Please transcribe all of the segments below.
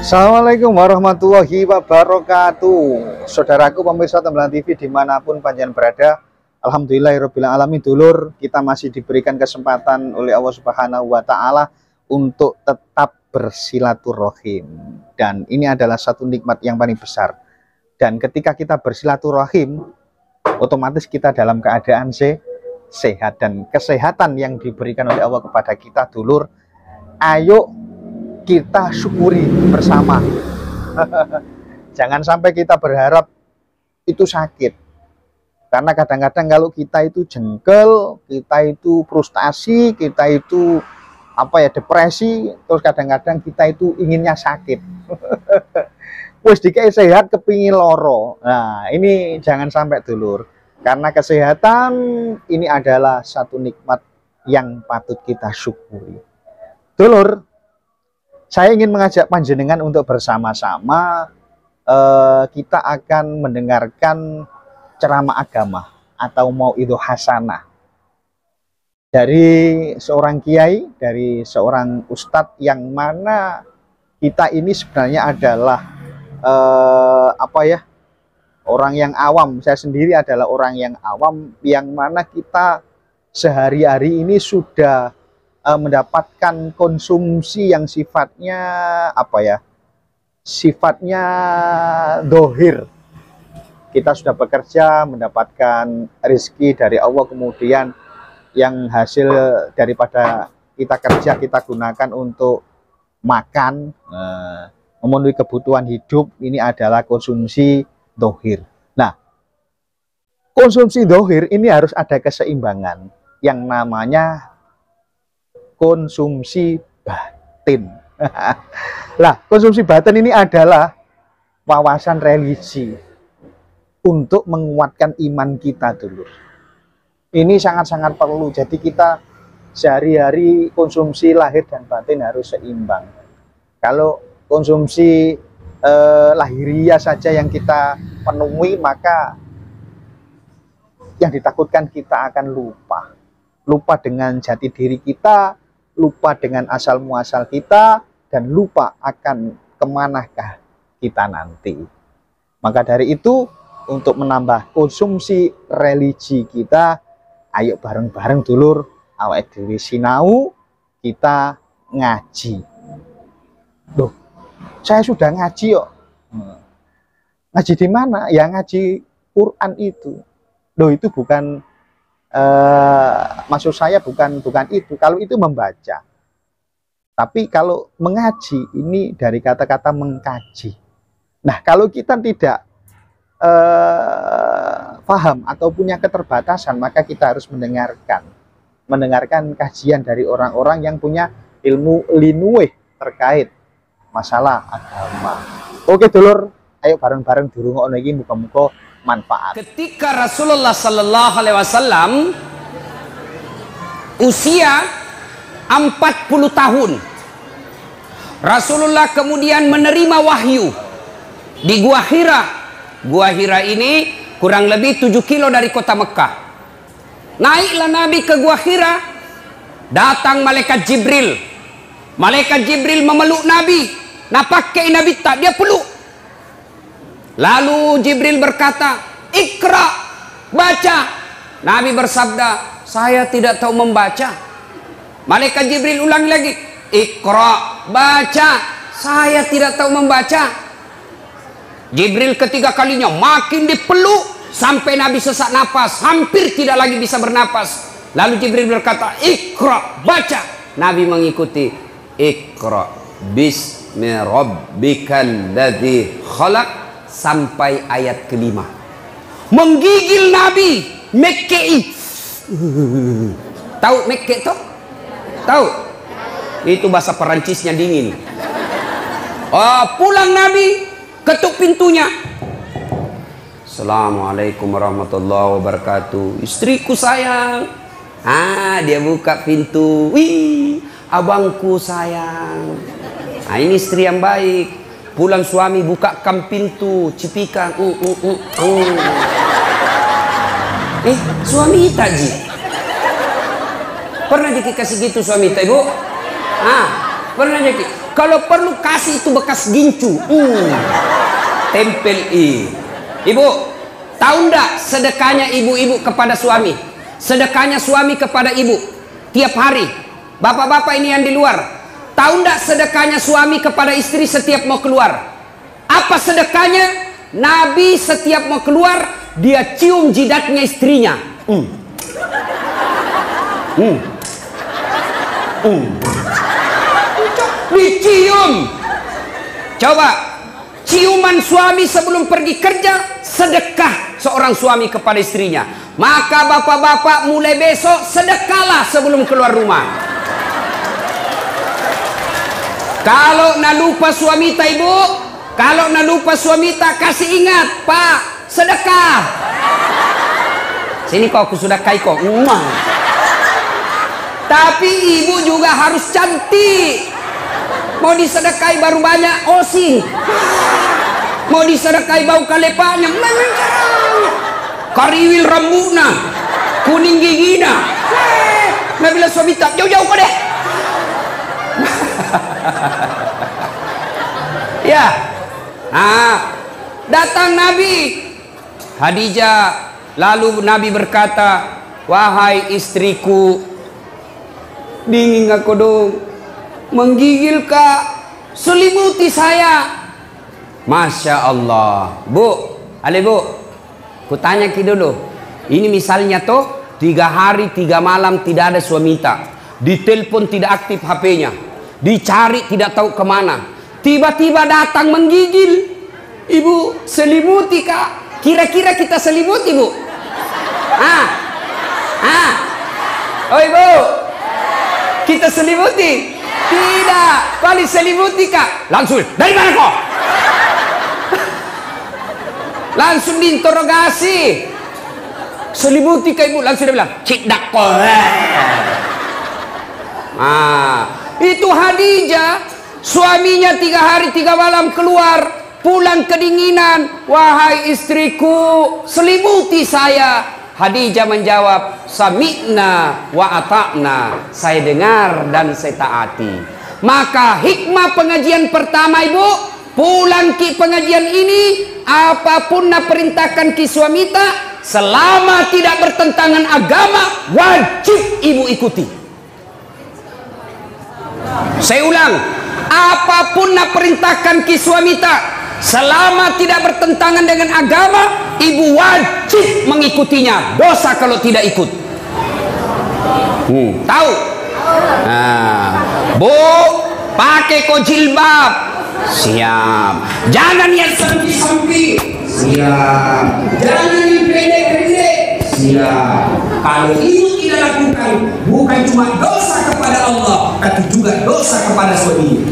Assalamualaikum warahmatullahi wabarakatuh. Saudaraku pemirsa Tembelan TV dimanapun panjenengan berada, alhamdulillahirabbil alamin. Dulur, kita masih diberikan kesempatan oleh Allah Subhanahu wa taala untuk tetap bersilaturahim. Dan ini adalah satu nikmat yang paling besar. Dan ketika kita bersilaturahim, otomatis kita dalam keadaan sehat, dan kesehatan yang diberikan oleh Allah kepada kita, dulur, ayo kita syukuri bersama. Jangan sampai kita berharap itu sakit, karena kadang-kadang kalau kita itu jengkel, kita itu frustasi, kita itu depresi, terus kadang-kadang kita itu inginnya sakit. Wis dikei sehat kepingin loro. Nah, ini jangan sampai, dulur, karena kesehatan ini adalah satu nikmat yang patut kita syukuri. Dulur, saya ingin mengajak panjenengan untuk bersama-sama kita akan mendengarkan ceramah agama atau mauidhah hasanah dari seorang kiai, dari seorang ustadz, yang mana kita ini sebenarnya adalah orang yang awam. Saya sendiri adalah orang yang awam, yang mana kita sehari-hari ini sudah mendapatkan konsumsi yang sifatnya sifatnya dohir. Kita sudah bekerja mendapatkan rezeki dari Allah, kemudian yang hasil daripada kita kerja kita gunakan untuk makan, memenuhi kebutuhan hidup. Ini adalah konsumsi dohir. Nah, konsumsi dohir ini harus ada keseimbangan yang namanya konsumsi batin. Lah, konsumsi batin ini adalah wawasan religi untuk menguatkan iman kita dulu. Ini sangat-sangat perlu. Jadi kita sehari-hari konsumsi lahir dan batin harus seimbang. Kalau konsumsi lahiriah saja yang kita penuhi, maka yang ditakutkan kita akan lupa dengan jati diri kita, lupa dengan asal muasal kita, dan lupa akan kemanakah kita nanti. Maka dari itu, untuk menambah konsumsi religi kita, ayo bareng-bareng dulur, awake dhewe sinau, kita ngaji. Loh, saya sudah ngaji kok. Ngaji di mana? Ya ngaji Quran itu. Loh, itu bukan maksud saya bukan itu. Kalau itu membaca, tapi kalau mengaji ini dari kata-kata mengkaji. Nah, kalau kita tidak paham atau punya keterbatasan, maka kita harus mendengarkan kajian dari orang-orang yang punya ilmu linuwih terkait masalah agama. Oke dulur, ayo bareng-bareng dirungokno iki, muga-muga manfaat. Ketika Rasulullah Sallallahu Alaihi Wasallam usia 40 tahun, Rasulullah kemudian menerima wahyu di Gua Hira. Gua Hira ini kurang lebih 7 kilo dari kota Mekah. Naiklah Nabi ke Gua Hira, datang malaikat Jibril. Malaikat Jibril memeluk Nabi. Nah, pakai Nabi tak, dia peluk. Lalu Jibril berkata, "Iqra, baca." Nabi bersabda, "Saya tidak tahu membaca." Malaikat Jibril ulang lagi, "Iqra, baca." "Saya tidak tahu membaca." Jibril ketiga kalinya makin dipeluk sampai Nabi sesak napas, hampir tidak lagi bisa bernapas. Lalu Jibril berkata, "Iqra, baca." Nabi mengikuti, "Iqra bismi rabbikal ladzi khalaq," sampai ayat kelima. Menggigil Nabi, mekkei. Tahu mekke tuh? Tahu? Itu bahasa Perancisnya dingin. Pulang Nabi, ketuk pintunya. "Assalamualaikum warahmatullahi wabarakatuh. Istriku sayang." Dia buka pintu. "Wih, abangku sayang." Nah, ini istri yang baik. Pulang suami, bukakan pintu, cipikan. Suami Ita ji. Pernah dikasih gitu suami Ita, Ibu? Pernah jadi. Kalau perlu kasih itu bekas gincu. Tempel Ibu, tahu ndak sedekahnya ibu-ibu kepada suami? Sedekahnya suami kepada ibu tiap hari. Bapak-bapak ini yang di luar, tahu ndak sedekahnya suami kepada istri setiap mau keluar? Apa sedekahnya? Nabi setiap mau keluar, dia cium jidatnya istrinya. Dicium. Coba, ciuman suami sebelum pergi kerja, sedekah seorang suami kepada istrinya. Maka bapak-bapak mulai besok sedekahlah sebelum keluar rumah. Kalau nak lupa suami tak ibu, kalau nak lupa suami tak, kasih ingat, Pak, sedekah. Sini kau, aku sudah kai kau. Tapi ibu juga harus cantik. Mau disedekahi baru banyak osing. Mau disedekahi bau kalepanya, kariwil rambutna, kuning gigina. Nah bila suami tak, jauh-jauh kau deh. Ya. Datang Nabi Khadijah, lalu Nabi berkata, wahai istriku, dingin aku dong, menggigil kak, selimuti saya. Masya Allah. Bu, ku tanya ki dulu, ini misalnya toh 3 hari 3 malam tidak ada suami tak, ditelepon tidak aktif HP-nya, dicari tidak tahu kemana, tiba-tiba datang menggigil. Ibu, selimuti kak. Kira-kira kita selimuti bu? Oh ibu, kita selimuti? Tidak. Kali selimuti kak, langsung dari mana kau? Langsung diinterogasi. Selimuti kak ibu, langsung dia bilang cidak kau. Itu Khadijah, suaminya 3 hari 3 malam keluar, pulang kedinginan. Wahai istriku, selimuti saya. Khadijah menjawab, sami'na wa ata'na, saya dengar dan saya taati. Maka hikmah pengajian pertama ibu, pulang ki pengajian ini, apapun nak perintahkan ki suamita, selama tidak bertentangan agama, wajib ibu ikuti. Saya ulang, apapun nak perintahkan ki suamita, selama tidak bertentangan dengan agama, ibu wajib mengikutinya. Dosa kalau tidak ikut. Tahu? Bu, pakai kau jilbab. Siap. Jangan yang sampi-sampi. Siap. Jangan yang pendek-pendek. Siap. Kalau ibu tidak lakukan, bukan cuma dosa kepada Allah, tapi juga dosa kepada suami.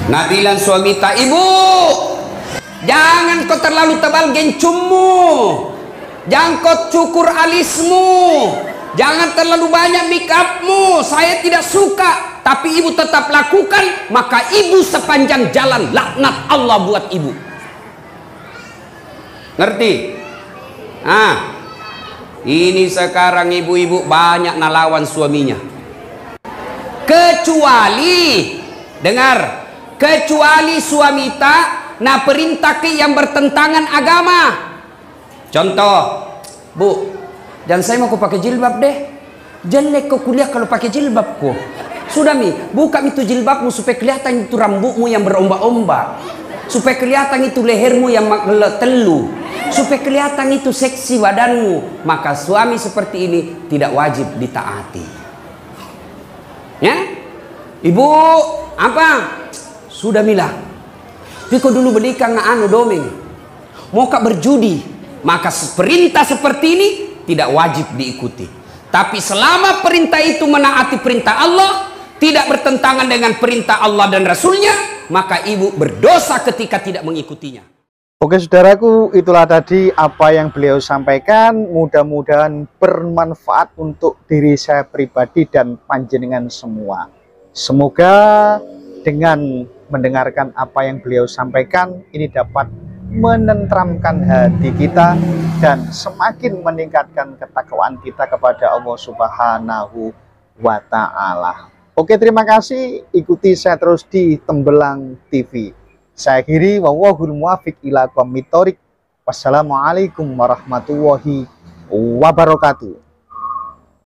Nabilan suamita, ibu, jangan kau terlalu tebal gencummu, jangan kau cukur alismu, jangan terlalu banyak make upmu, saya tidak suka. Tapi ibu tetap lakukan, maka ibu sepanjang jalan laknat Allah buat ibu. Ngerti? Ini sekarang ibu-ibu banyak nalawan suaminya. Kecuali, dengar, kecuali suamita na perintah ke yang bertentangan agama. Contoh, bu, dan saya mau pakai jilbab deh. Jelek kau kuliah kalau pakai jilbab kau. Sudah mi, buka itu jilbabmu supaya kelihatan itu rambutmu yang berombak-ombak, supaya kelihatan itu lehermu yang telu, supaya kelihatan itu seksi badanmu. Maka suami seperti ini tidak wajib ditaati. Ya, ibu, apa? Sudah milah. Piko dulu berdika anu domeng. Mau kak berjudi, maka perintah seperti ini tidak wajib diikuti. Tapi selama perintah itu menaati perintah Allah, tidak bertentangan dengan perintah Allah dan Rasulnya, maka ibu berdosa ketika tidak mengikutinya. Oke saudaraku, itulah tadi apa yang beliau sampaikan. Mudah-mudahan bermanfaat untuk diri saya pribadi dan panjenengan semua. Semoga dengan mendengarkan apa yang beliau sampaikan, ini dapat menenteramkan hati kita dan semakin meningkatkan ketakwaan kita kepada Allah Subhanahu wa ta'ala. Oke, terima kasih, ikuti saya terus di Tembelang TV. Saya akhiri, wallahul muwaffiq ila aqwamit thoriq. Wassalamualaikum warahmatullahi wabarakatuh.